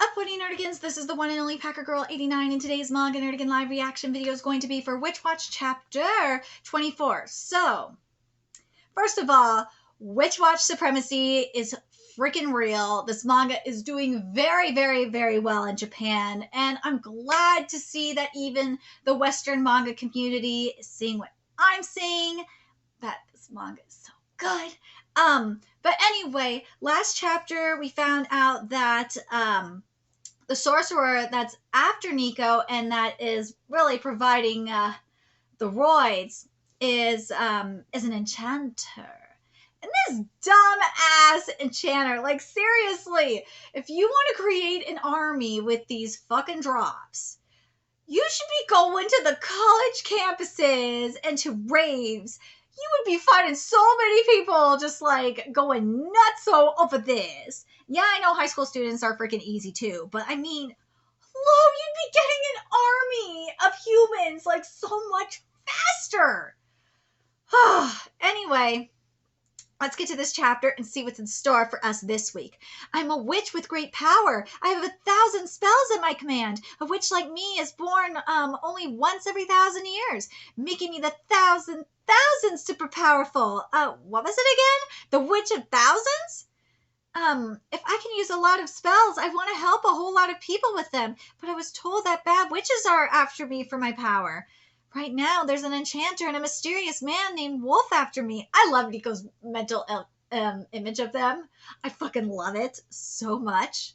Up, Woody Nerdigans? This is the one and only Packer Girl 89, and today's Manga Nerdigan live reaction video is going to be for Witch Watch Chapter 24. So, first of all, Witch Watch supremacy is freaking real. This manga is doing very, very, very well in Japan, and I'm glad to see that even the Western manga community is seeing what I'm seeing, that this manga is so good. But anyway, last chapter we found out that the sorcerer that's after Nico and that is really providing the roids is an enchanter. And this dumb-ass enchanter, like, seriously, if you want to create an army with these fucking drops, you should be going to the college campuses and to raves. You would be finding so many people just, like, going nutso over this. Yeah, I know high school students are freaking easy, too, but I mean, hello, you'd be getting an army of humans, like, so much faster. Anyway, let's get to this chapter and see what's in store for us this week. I'm a witch with great power. I have 1,000 spells at my command. A witch like me is born only once every 1,000 years, making me the thousand super powerful. What was it again? The Witch of Thousands? If I can use a lot of spells, I want to help a whole lot of people with them, but I was told that bad witches are after me for my power. Right now, there's an enchanter and a mysterious man named Wolf after me. I love Nico's mental image of them. I fucking love it so much.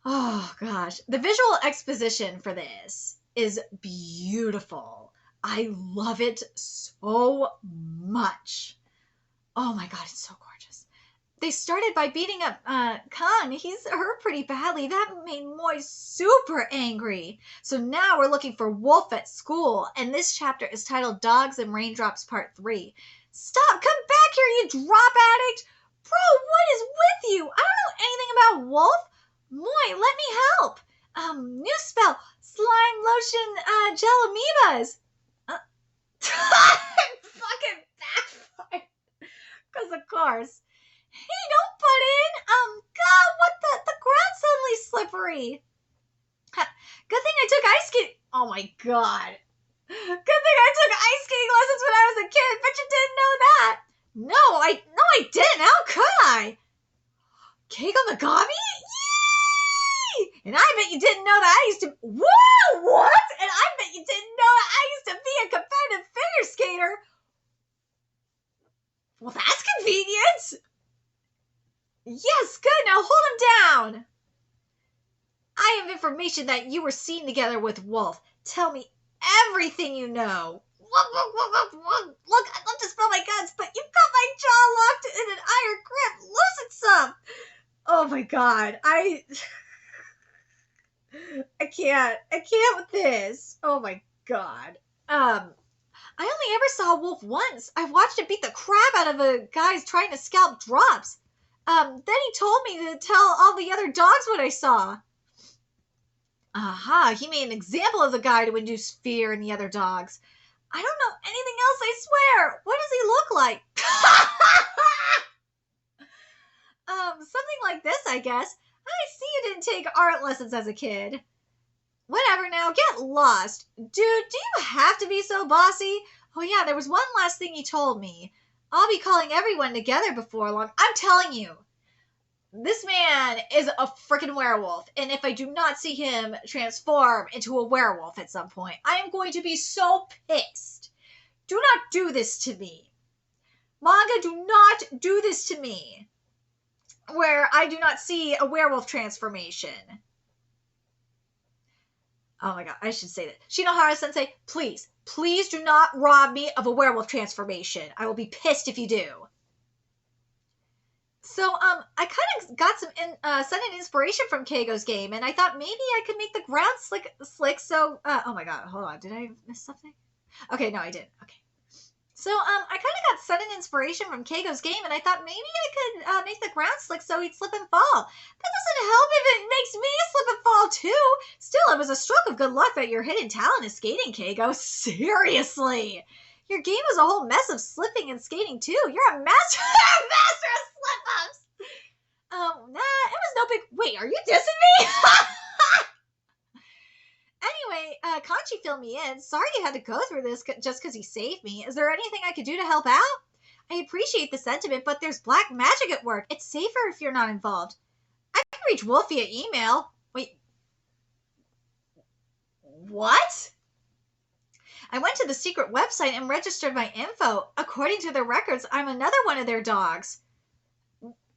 Oh, gosh. The visual exposition for this is beautiful. I love it so much. Oh, my God. It's so gorgeous. They started by beating up Khan. He's hurt pretty badly. That made Moy super angry. So now we're looking for Wolf at school, and this chapter is titled Dogs and Raindrops Part 3. Stop! Come back here, you drop addict! Bro, what is with you? I don't know anything about Wolf. Moy, let me help. New spell. Slime lotion gel amoebas. Fucking backfired. Because of course. Hey, don't butt in. God, what the ground's suddenly slippery. Good thing I took ice skating. Oh my God. Good thing I took ice skating lessons when I was a kid, but you didn't know that. No, I didn't. How could I? Keigo Megami? Yee! And I bet you didn't know that I used to. Whoa, what? And I bet you didn't know that I used to be a competitive figure skater. Well, that's convenient. Yes, good. Now hold him down. I have information that you were seen together with Wolf. Tell me everything you know. Look, I'd love to spill my guts, but you've got my jaw locked in an iron grip. Loosen some. Oh my God. I can't with this. Oh my God. I only ever saw Wolf once. I watched it beat the crap out of a guy trying to scalp drops. Then he told me to tell all the other dogs what I saw. Aha, he made an example of the guy to induce fear in the other dogs. I don't know anything else, I swear. What does he look like? Something like this, I guess. I see you didn't take art lessons as a kid. Whatever now, get lost. Dude, do you have to be so bossy? Oh yeah, there was one last thing he told me. I'll be calling everyone together before long. I'm telling you, this man is a freaking werewolf. And if I do not see him transform into a werewolf at some point, I am going to be so pissed. Do not do this to me. Manga, do not do this to me. Where I do not see a werewolf transformation. Oh my God, I should say that. Shinohara-sensei, please. Please do not rob me of a werewolf transformation. I will be pissed if you do. So, I kind of got some sudden inspiration from Keigo's game, and I thought maybe I could make the ground slick. So, oh my God, hold on. Did I miss something? Okay, no, I didn't. Okay. So, I kind of got sudden inspiration from Keigo's game, and I thought maybe I could make the ground slick so he'd slip and fall. That doesn't help if it makes me slip and fall, too. Still, it was a stroke of good luck that your hidden talent is skating, Keigo. Seriously. Your game was a whole mess of slipping and skating, too. You're a master of slip-ups. Nah, it was no helping. Wait, are you dissing me? Anyway, Conchi filled me in. Sorry you had to go through this just because he saved me. Is there anything I could do to help out? I appreciate the sentiment, but there's black magic at work. It's safer if you're not involved. I can reach Wolf via email. Wait. What? I went to the secret website and registered my info. According to their records, I'm another one of their dogs.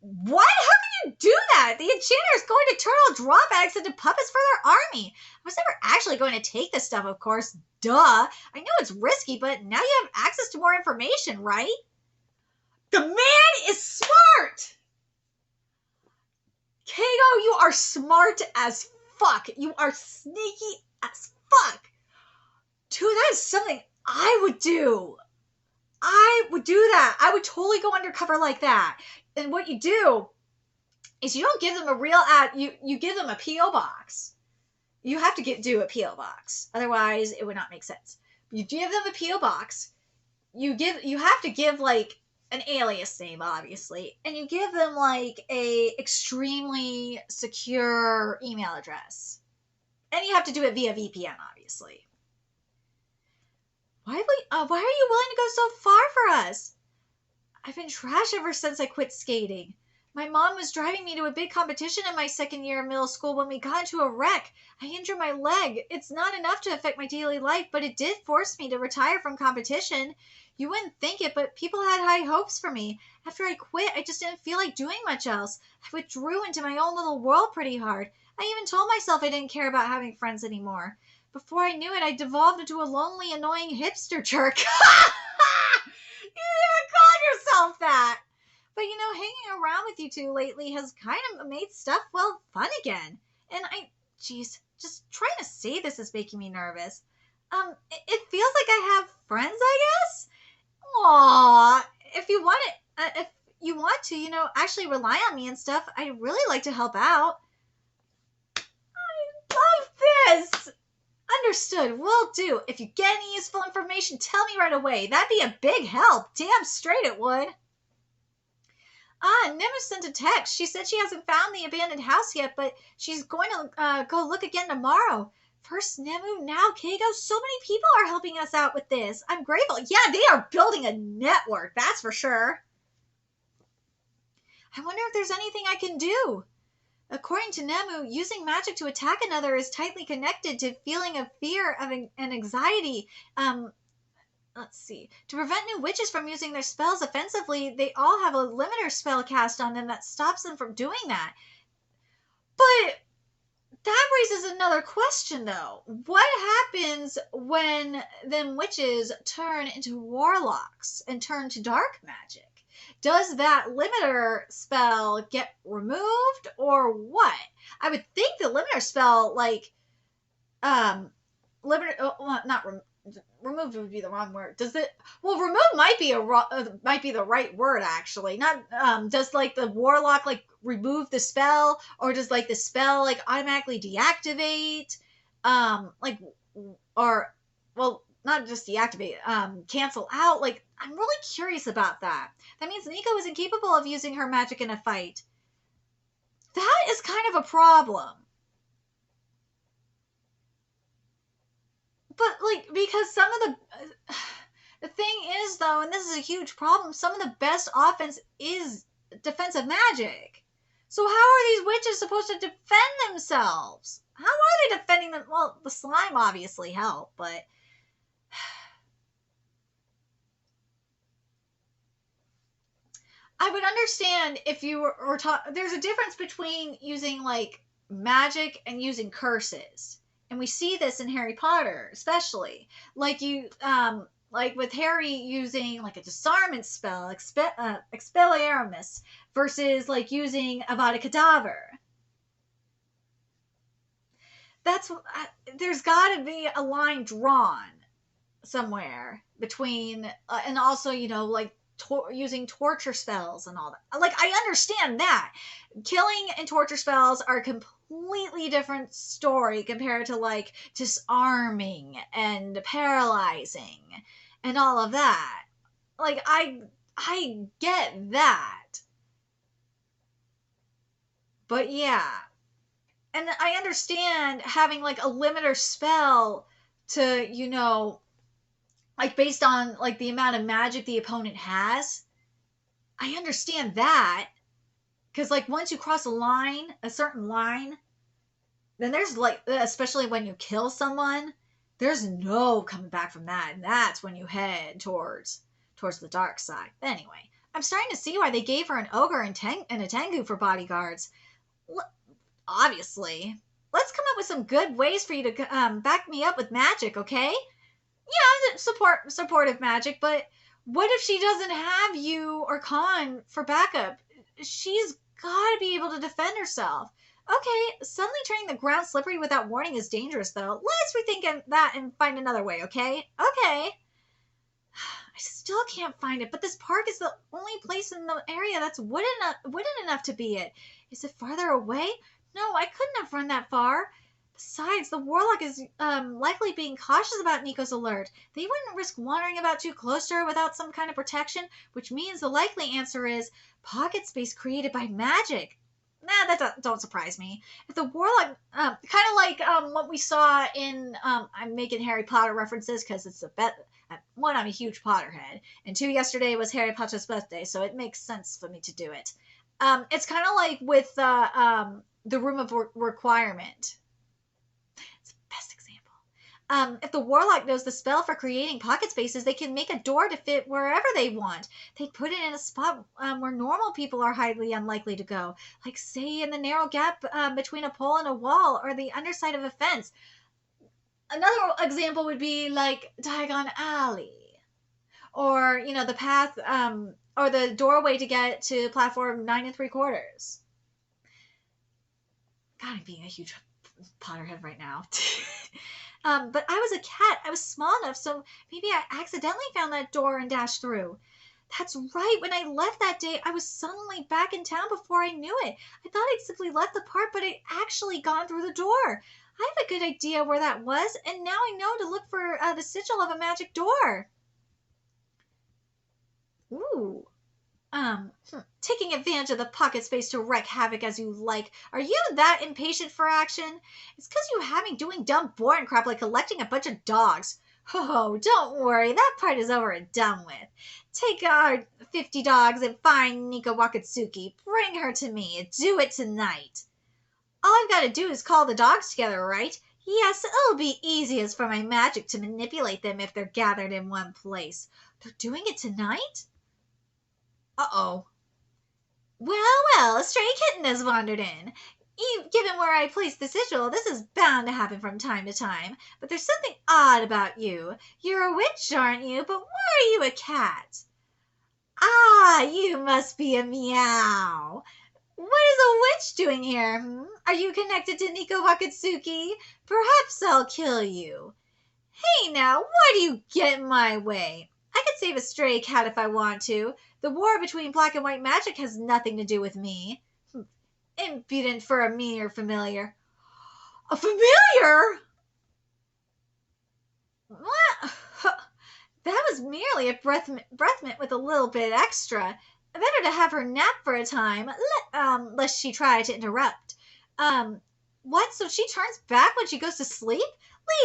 What? How can you do that? The enchanter is going to turn all drawbacks into puppets for their army. I was never actually going to take this stuff, of course. Duh. I know it's risky, but now you have access to more information, right? The man is smart! Kago, you are smart as fuck. You are sneaky as fuck. Dude, that is something I would do. I would do that. I would totally go undercover like that. And what you do is you don't give them a real ad. You give them a P.O. box. You have to do a P.O. box. Otherwise, it would not make sense. You give them a P.O. box. You have to give like an alias name, obviously. And you give them like a extremely secure email address. And you have to do it via VPN, obviously. Why are you willing to go so far for us? I've been trash ever since I quit skating. My mom was driving me to a big competition in my second year of middle school when we got into a wreck. I injured my leg. It's not enough to affect my daily life, but it did force me to retire from competition. You wouldn't think it, but people had high hopes for me. After I quit, I just didn't feel like doing much else. I withdrew into my own little world pretty hard. I even told myself I didn't care about having friends anymore. Before I knew it, I devolved into a lonely, annoying hipster jerk. You even called yourself that. But hanging around with you two lately has kind of made stuff, well, fun again. And just trying to say this is making me nervous. It feels like I have friends, I guess? Aww. If you want to, actually rely on me and stuff, I'd really like to help out. I love this. Understood. Will do. If you get any useful information, tell me right away. That'd be a big help. Damn straight it would. Nemu sent a text. She said she hasn't found the abandoned house yet, but she's going to go look again tomorrow. First Nemu, now Kago. So many people are helping us out with this. I'm grateful. Yeah, they are building a network. That's for sure. I wonder if there's anything I can do. According to Nemu, using magic to attack another is tightly connected to feeling of fear and anxiety. Let's see. To prevent new witches from using their spells offensively, they all have a limiter spell cast on them that stops them from doing that. But that raises another question, though. What happens when them witches turn into warlocks and turn to dark magic? Does that limiter spell get removed or what? I would think the limiter spell, removed would be the wrong word. Does it? Well, remove might be the right word actually. Not does the warlock remove the spell, or does the spell automatically deactivate? Not just deactivate, cancel out. I'm really curious about that. That means Nico is incapable of using her magic in a fight. That is kind of a problem. But, because some of the thing is, though, and this is a huge problem, some of the best offense is defensive magic. So how are these witches supposed to defend themselves? How are they defending them? Well, the slime obviously helped, but... I would understand if you were taught. There's a difference between using magic and using curses, and we see this in Harry Potter, especially like with Harry using a disarmament spell, Expelliarmus, versus using Avada Kedavra. There's got to be a line drawn somewhere between, and also using torture spells and all that. I understand that. Killing and torture spells are a completely different story compared to disarming and paralyzing and all of that. I get that. But yeah. And I understand having like a limiter spell to, like based on like the amount of magic the opponent has. I understand that. Because like once you cross a certain line, then there's like, especially when you kill someone, there's no coming back from that. And that's when you head towards the dark side. But anyway, I'm starting to see why they gave her an ogre and a tengu for bodyguards. Obviously. Let's come up with some good ways for you to back me up with magic, okay? Yeah, supportive magic, but what if she doesn't have you or Khan for backup? She's got to be able to defend herself. Okay, suddenly turning the ground slippery without warning is dangerous, though. Let's rethink that and find another way, okay? Okay. I still can't find it, but this park is the only place in the area that's wooden enough to be it. Is it farther away? No, I couldn't have run that far. Besides, the warlock is likely being cautious about Nico's alert. They wouldn't risk wandering about too close to her without some kind of protection, which means the likely answer is pocket space created by magic. Nah, that don't surprise me. If the warlock, kind of like what we saw in, I'm making Harry Potter references because it's one, I'm a huge Potterhead, and two, yesterday was Harry Potter's birthday, so it makes sense for me to do it. It's kind of like with the Room of Requirement. It's the best example. If the warlock knows the spell for creating pocket spaces, they can make a door to fit wherever they want. They put it in a spot where normal people are highly unlikely to go, like say in the narrow gap between a pole and a wall, or the underside of a fence. Another example would be like Diagon Alley, or the path, or the doorway to get to platform 9 3/4. God, I'm being a huge Potterhead right now. But I was a cat. I was small enough, so maybe I accidentally found that door and dashed through. That's right. When I left that day, I was suddenly back in town before I knew it. I thought I'd simply left the park, but I'd actually gone through the door. I have a good idea where that was, and now I know to look for the sigil of a magic door. Ooh. Taking advantage of the pocket space to wreak havoc as you like. Are you that impatient for action? It's because you have me doing dumb boring crap like collecting a bunch of dogs. Oh, don't worry, that part is over and done with. Take our 50 dogs and find Nico Wakatsuki. Bring her to me. Do it tonight. All I've got to do is call the dogs together, right? Yes, it'll be easiest for my magic to manipulate them if they're gathered in one place. They're doing it tonight? Uh-oh. Well, a stray kitten has wandered in. Given where I placed the sigil, this is bound to happen from time to time. But there's something odd about you. You're a witch, aren't you? But why are you a cat? Ah, you must be a meow. What is a witch doing here? Are you connected to Nico Wakatsuki? Perhaps I'll kill you. Hey now, why do you get in my way? I could save a stray cat if I want to. The war between black and white magic has nothing to do with me. Impudent for a mere familiar. A familiar? What? That was merely a breath mint with a little bit extra. Better to have her nap for a time, lest she try to interrupt. What? So she turns back when she goes to sleep?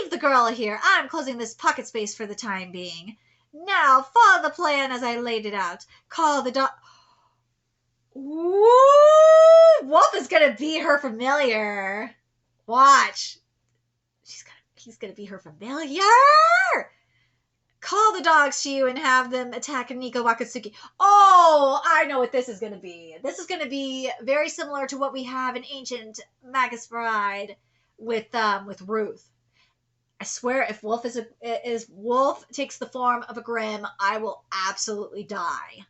Leave the girl here. I'm closing this pocket space for the time being. Now, follow the plan as I laid it out. Call the dog. Ooh, Wolf is gonna be her familiar. Watch. He's gonna be her familiar. Call the dogs to you and have them attack Nico Wakatsuki. Oh, I know what this is gonna be. This is gonna be very similar to what we have in Ancient Magus Bride with Ruth. I swear, if Wolf takes the form of a Grimm, I will absolutely die.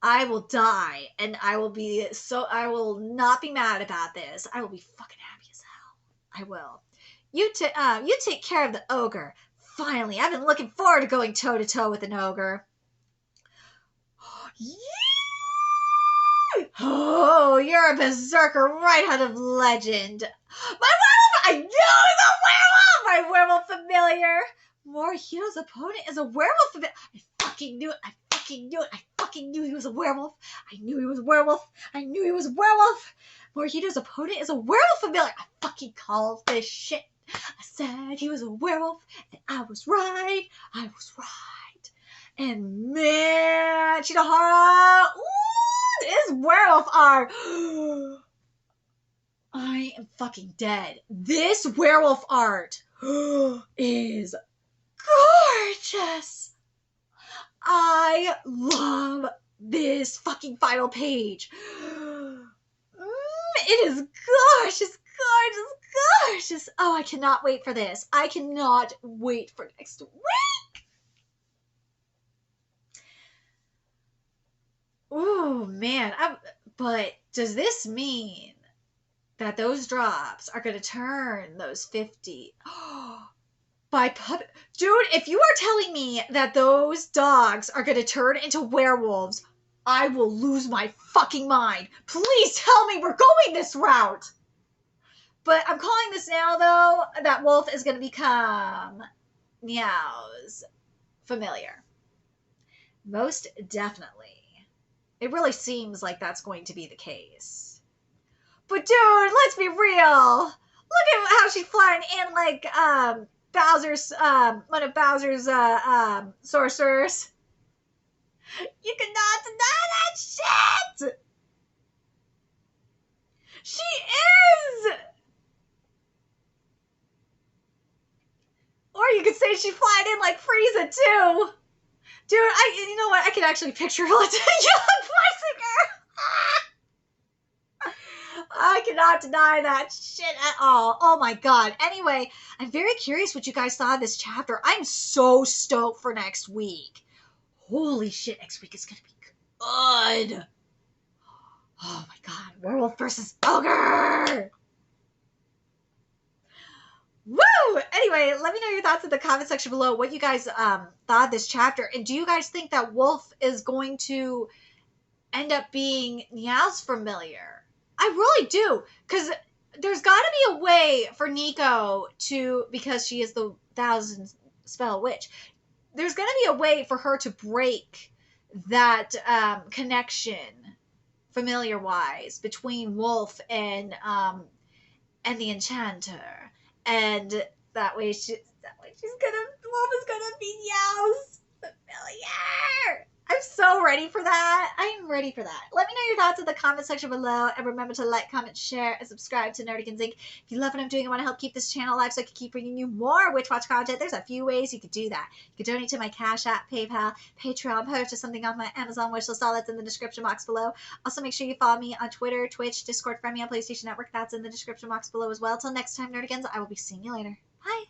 I will die, and I will not be mad about this. I will be fucking happy as hell. I will. You take care of the ogre. Finally, I've been looking forward to going toe to toe with an ogre. Oh, you're a berserker right out of legend. My werewolf! I knew it was a werewolf! My werewolf familiar! Morihito's opponent is a werewolf familiar. I fucking knew it. fucking knew he was a werewolf. I knew he was a werewolf. I knew he was a werewolf. Morihito's opponent is a werewolf familiar. I fucking called this shit. I said he was a werewolf, and I was right. I was right. And man, Shinohara, ooh, this werewolf art. I am fucking dead. This werewolf art is gorgeous. I love this fucking final page. It is gorgeous, gorgeous, gorgeous. Oh, I cannot wait for this. I cannot wait for next week. Oh, man. But does this mean that those drops are going to turn those 50 by puppet? Dude, if you are telling me that those dogs are going to turn into werewolves, I will lose my fucking mind. Please tell me we're going this route. But I'm calling this now, though, that Wolf is going to become Meow's familiar. Most definitely. It really seems like that's going to be the case. But dude, let's be real. Look at how she's flying in like Bowser's one of Bowser's sorcerers. You cannot deny that shit. She is. Or you could say she's flying in like Frieza too. Dude, you know what? I can actually picture her like young Fleisinger. I cannot deny that shit at all. Oh my god. Anyway, I'm very curious what you guys thought of this chapter. I'm so stoked for next week. Holy shit, next week is gonna be good. Oh my god, werewolf versus ogre. Woo! Anyway, let me know your thoughts in the comment section below. What you guys thought of this chapter, and do you guys think that Wolf is going to end up being Meow's familiar? I really do, because there's got to be a way for Nico to, because she is the 1000 spell witch, there's going to be a way for her to break that connection, familiar-wise, between Wolf and the Enchanter. And that way she's gonna, Wolf is gonna be Meow's familiar. I'm so ready for that. I am ready for that. Let me know your thoughts in the comment section below. And remember to like, comment, share, and subscribe to Nerdigans Inc. If you love what I'm doing and want to help keep this channel alive so I can keep bringing you more Witch Watch content, there's a few ways you could do that. You could donate to my Cash App, PayPal, Patreon, purchase something off my Amazon wishlist. All that's in the description box below. Also, make sure you follow me on Twitter, Twitch, Discord, friend me on PlayStation Network. That's in the description box below as well. Till next time, Nerdigans, I will be seeing you later. Bye.